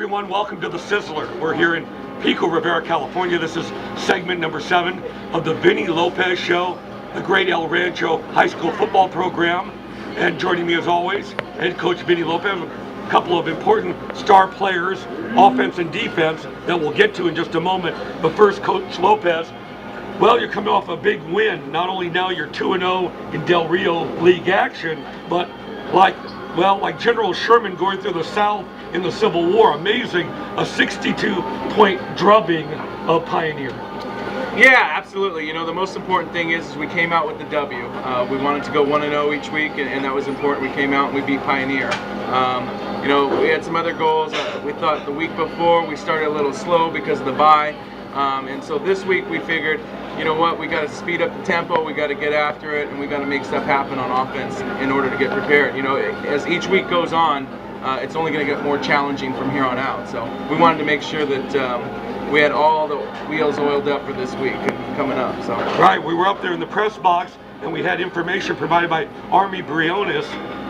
everyone, welcome to the Sizzler. We're here in Pico Rivera, California. This is segment number 7 of the Vinnie Lopez Show, the great El Rancho high school football program. And joining me as always, head coach Vinnie Lopez, a couple of important star players, offense and defense, that we'll get to in just a moment. But first, Coach Lopez, well, you're coming off a big win. Not only now you're 2-0 in Del Rio League action, but like General Sherman going through the South in the Civil War. Amazing, a 62-point drubbing of Pioneer. Yeah, absolutely. You know, the most important thing is we came out with the W. We wanted to go 1-0 each week, and that was important. We came out and we beat Pioneer. You know, we had some other goals. We thought the week before we started a little slow because of the bye. And so this week we figured, you know what, we got to speed up the tempo, we got to get after it, and we got to make stuff happen on offense in order to get prepared. You know, as each week goes on, it's only going to get more challenging from here on out. So we wanted to make sure that we had all the wheels oiled up for this week and coming up. So right, we were up there in the press box, and we had information provided by Army Briones,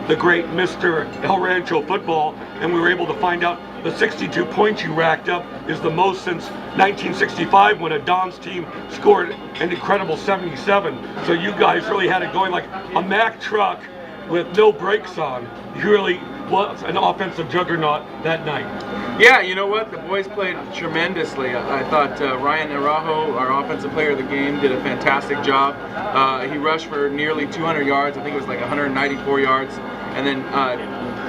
the great Mr. El Rancho football, and we were able to find out the 62 points you racked up is the most since 1965 when a Don's team scored an incredible 77. So you guys really had it going like a Mack truck with no brakes on. You really was an offensive juggernaut that night. Yeah, you know what? The boys played tremendously. I thought Ryan Araujo, our offensive player of the game, did a fantastic job. He rushed for nearly 200 yards. I think it was like 194 yards. And then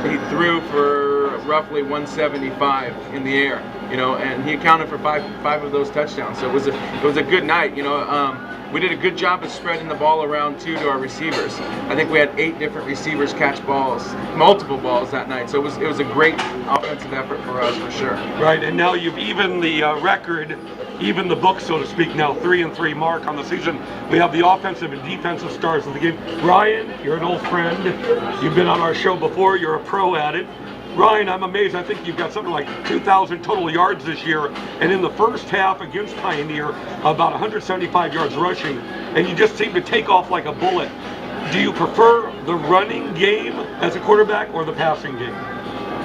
he threw for roughly 175 in the air, you know, and he accounted for five of those touchdowns. So it was a good night, you know. We did a good job of spreading the ball around too to our receivers. I think we had 8 different receivers catch balls, multiple balls that night. So it was a great offensive effort for us for sure. Right, and now you've evened the record, even the book, so to speak, now 3-3 mark on the season. We have the offensive and defensive stars of the game. Ryan, you're an old friend. You've been on our show before. You're a pro at it. Ryan, I'm amazed. I think you've got something like 2,000 total yards this year, and in the first half against Pioneer, about 175 yards rushing, and you just seem to take off like a bullet. Do you prefer the running game as a quarterback or the passing game?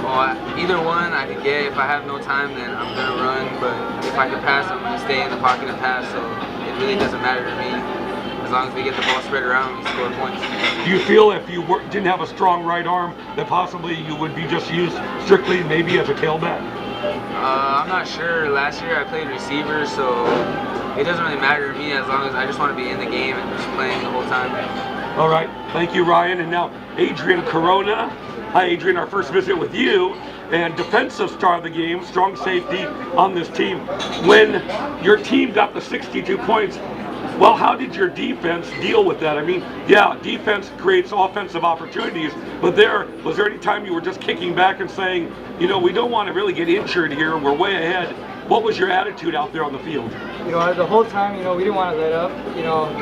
Well, either one I could get. If I have no time, then I'm going to run, but if I can pass, I'm going to stay in the pocket and pass, so it really doesn't matter to me. As long as we get the ball spread around, we score points. Do you feel if you didn't have a strong right arm that possibly you would be just used strictly maybe as a tailback? I'm not sure. Last year I played receiver, so it doesn't really matter to me as long as I just want to be in the game and just playing the whole time. All right, thank you, Ryan. And now Adrian Corona. Hi, Adrian, our first visit with you, and defensive star of the game, strong safety on this team. When your team got the 62 points, well, how did your defense deal with that? I mean, yeah, defense creates offensive opportunities, but was there any time you were just kicking back and saying, you know, we don't want to really get injured here, we're way ahead? What was your attitude out there on the field? You know, the whole time, you know, we didn't want to let up. You know,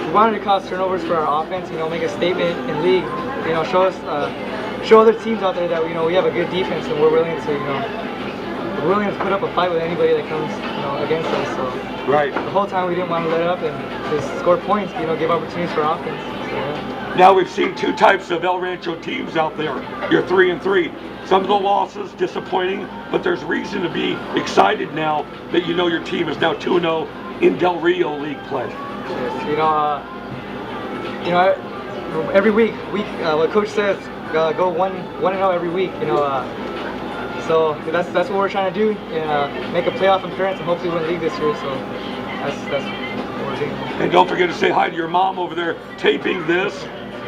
we wanted to cause turnovers for our offense, you know, make a statement in league, you know, show other teams out there that, you know, we have a good defense and we're willing to put up a fight with anybody that comes, you know, against us. So right. The whole time we didn't want to let up and just score points, you know, give opportunities for offense. So, yeah. Now we've seen 2 types of El Rancho teams out there. You're 3-3. Some of the losses disappointing, but there's reason to be excited now that you know your team is now 2-0 in Del Rio League play. Yes, you know, every week, what coach says, go 1-0 every week. You know. So that's what we're trying to do, and make a playoff appearance and hopefully win league this year. So that's what we're doing. And don't forget to say hi to your mom over there taping this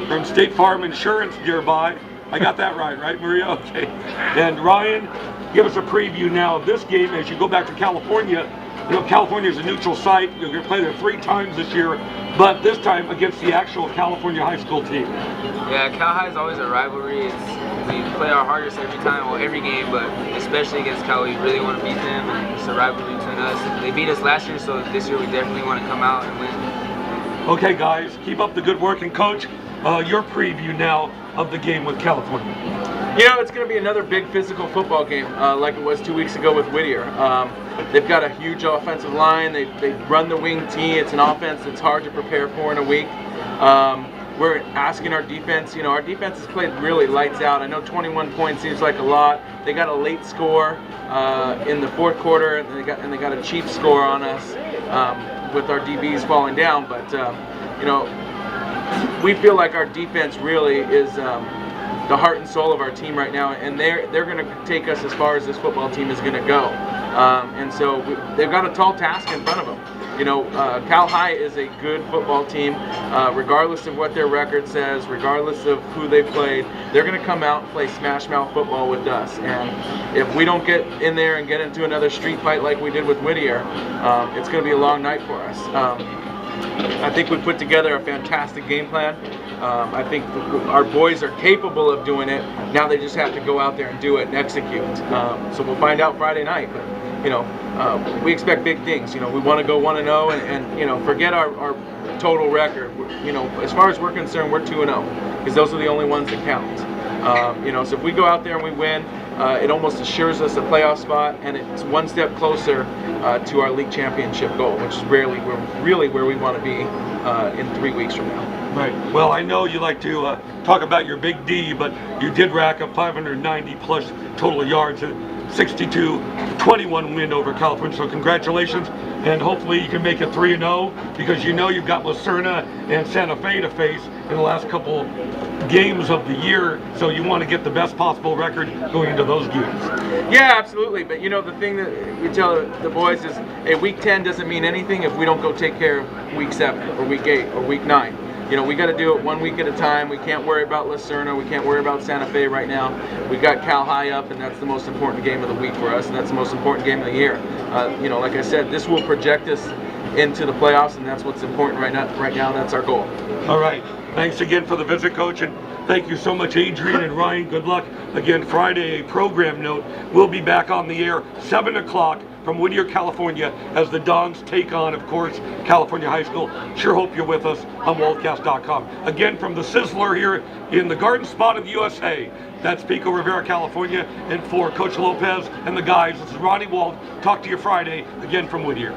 from State Farm Insurance nearby. I got that right, Maria? Okay. And Ryan, give us a preview now of this game as you go back to California. You know, California is a neutral site. You're going to play there 3 times this year, but this time against the actual California high school team. Yeah, Cal High is always a rivalry. We play our hardest every time, well, every game, but especially against Cal, we really want to beat them, and it's a rivalry between us. They beat us last year, so this year we definitely want to come out and win. Okay, guys, keep up the good work, and Coach, your preview now of the game with California. You know, it's going to be another big physical football game like it was 2 weeks ago with Whittier. They've got a huge offensive line. They run the wing tee. It's an offense that's hard to prepare for in a week. we're asking our defense. You know, our defense has played really lights out. I know 21 points seems like a lot. They got a late score in the fourth quarter, and they got a cheap score on us with our DBs falling down. But you know, we feel like our defense really is the heart and soul of our team right now, and they're going to take us as far as this football team is going to go. And so they've got a tall task in front of them. You know, Cal High is a good football team, regardless of what their record says, regardless of who they played. They're going to come out and play smash mouth football with us. And if we don't get in there and get into another street fight like we did with Whittier, it's going to be a long night for us. I think we put together a fantastic game plan. I think our boys are capable of doing it. Now they just have to go out there and do it and execute. So we'll find out Friday night. But you know, we expect big things. You know, we want to go 1-0 and you know, forget our total record. You know, as far as we're concerned, we're 2-0 because those are the only ones that count. You know, so if we go out there and we win, it almost assures us a playoff spot, and it's one step closer to our league championship goal, which is really where we want to be in 3 weeks from now. Right. Well, I know you like to talk about your big D, but you did rack up 590 plus total yards, and 62-21 win over California. So congratulations, and hopefully you can make it 3-0 because you know you've got Lucerna and Santa Fe to face in the last couple games of the year. So you want to get the best possible record going into those games. Yeah, absolutely. But you know, the thing that we tell the boys is, hey, week 10 doesn't mean anything if we don't go take care of week 7 or week 8 or week 9. You know, we got to do it 1 week at a time. We can't worry about Lucerna. We can't worry about Santa Fe right now. We've got Cal High up, and that's the most important game of the week for us, and that's the most important game of the year. You know, like I said, this will project us into the playoffs, and that's what's important right now. Right now, that's our goal. All right. Thanks again for the visit, Coach, and thank you so much, Adrian and Ryan. Good luck. Again, Friday, a program note. We'll be back on the air 7 o'clock from Whittier, California, as the Dons take on, of course, California High School. Sure hope you're with us on Waldcast.com. Again, from the Sizzler here in the Garden Spot of the USA, that's Pico Rivera, California, and for Coach Lopez and the guys, this is Ronnie Wald. Talk to you Friday, again from Whittier.